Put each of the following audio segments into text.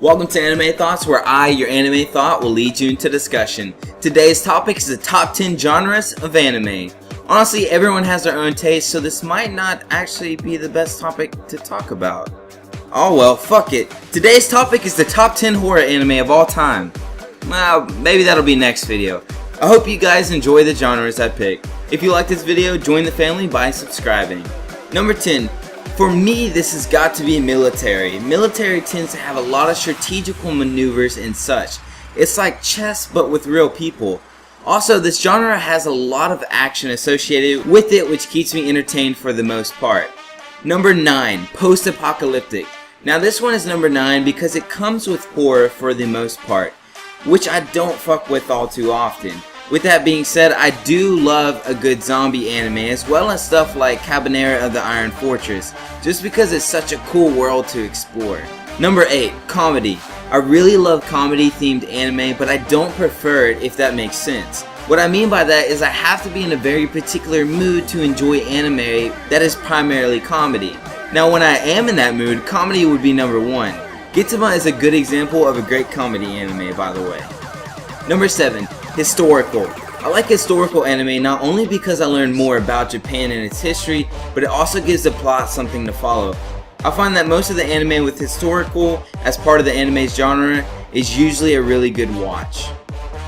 Welcome to Anime Thoughts, where I, your anime thought, will lead you into discussion. Today's topic is the top 10 genres of anime. Honestly, everyone has their own taste, so this might not actually be the best topic to talk about. Oh well, fuck it. Today's topic is the top 10 horror anime of all time. Well, maybe that'll be next video. I hope you guys enjoy the genres I picked. If you like this video, join the family by subscribing. Number 10. For me, this has got to be military. Military tends to have a lot of strategical maneuvers and such. It's like chess but with real people. Also, this genre has a lot of action associated with it, which keeps me entertained for the most part. Number 9. Post-Apocalyptic. Now this one is number 9 because it comes with horror for the most part, which I don't fuck with all too often. With that being said, I do love a good zombie anime, as well as stuff like Cabanera of the Iron Fortress, just because it's such a cool world to explore. Number 8. Comedy. I really love comedy themed anime, but I don't prefer it, if that makes sense. What I mean by that is I have to be in a very particular mood to enjoy anime that is primarily comedy. Now when I am in that mood, comedy would be number 1. Gintama is a good example of a great comedy anime, by the way. Number 7. Historical. I like historical anime not only because I learn more about Japan and its history, but it also gives the plot something to follow. I find that most of the anime with historical as part of the anime's genre is usually a really good watch.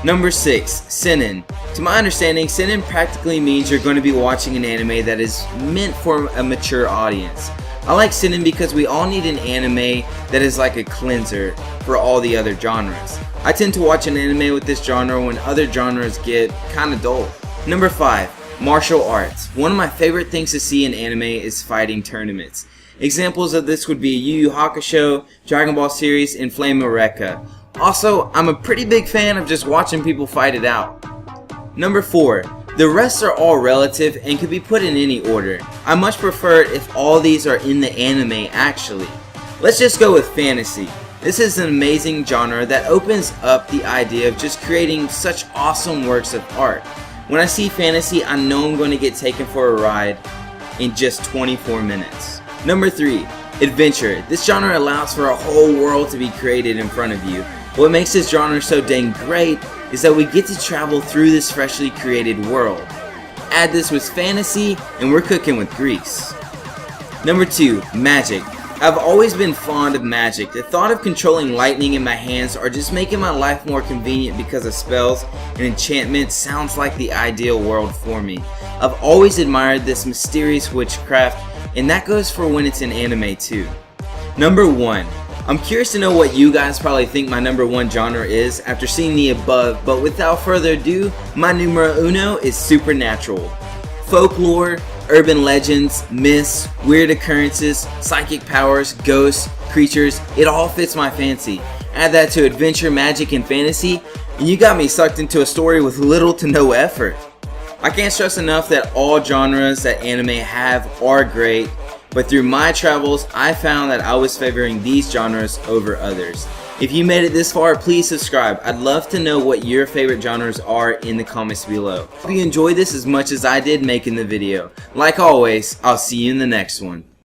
Number 6. Seinen. To my understanding, seinen practically means you're going to be watching an anime that is meant for a mature audience. I like seinen because we all need an anime that is like a cleanser for all the other genres. I tend to watch an anime with this genre when other genres get kinda dull. Number 5. Martial arts. One of my favorite things to see in anime is fighting tournaments. Examples of this would be Yu Yu Hakusho, Dragon Ball series, and Flame Eureka. Also, I'm a pretty big fan of just watching people fight it out. Number 4. The rest are all relative and can be put in any order. I much prefer it if all these are in the anime actually. Let's just go with fantasy. This is an amazing genre that opens up the idea of just creating such awesome works of art. When I see fantasy, I know I'm going to get taken for a ride in just 24 minutes. Number 3. Adventure. This genre allows for a whole world to be created in front of you. What makes this genre so dang great is that we get to travel through this freshly created world. Add this with fantasy and we're cooking with grease. Number 2. Magic. I've always been fond of magic. The thought of controlling lightning in my hands or just making my life more convenient because of spells and enchantments sounds like the ideal world for me. I've always admired this mysterious witchcraft, and that goes for when it's in anime too. Number 1. I'm curious to know what you guys probably think my number 1 genre is after seeing the above, but without further ado, my numero uno is supernatural. Folklore, urban legends, myths, weird occurrences, psychic powers, ghosts, creatures, it all fits my fancy. Add that to adventure, magic, and fantasy, and you got me sucked into a story with little to no effort. I can't stress enough that all genres that anime have are great, but through my travels, I found that I was favoring these genres over others. If you made it this far, please subscribe. I'd love to know what your favorite genres are in the comments below. Hope you enjoyed this as much as I did making the video. Like always, I'll see you in the next one.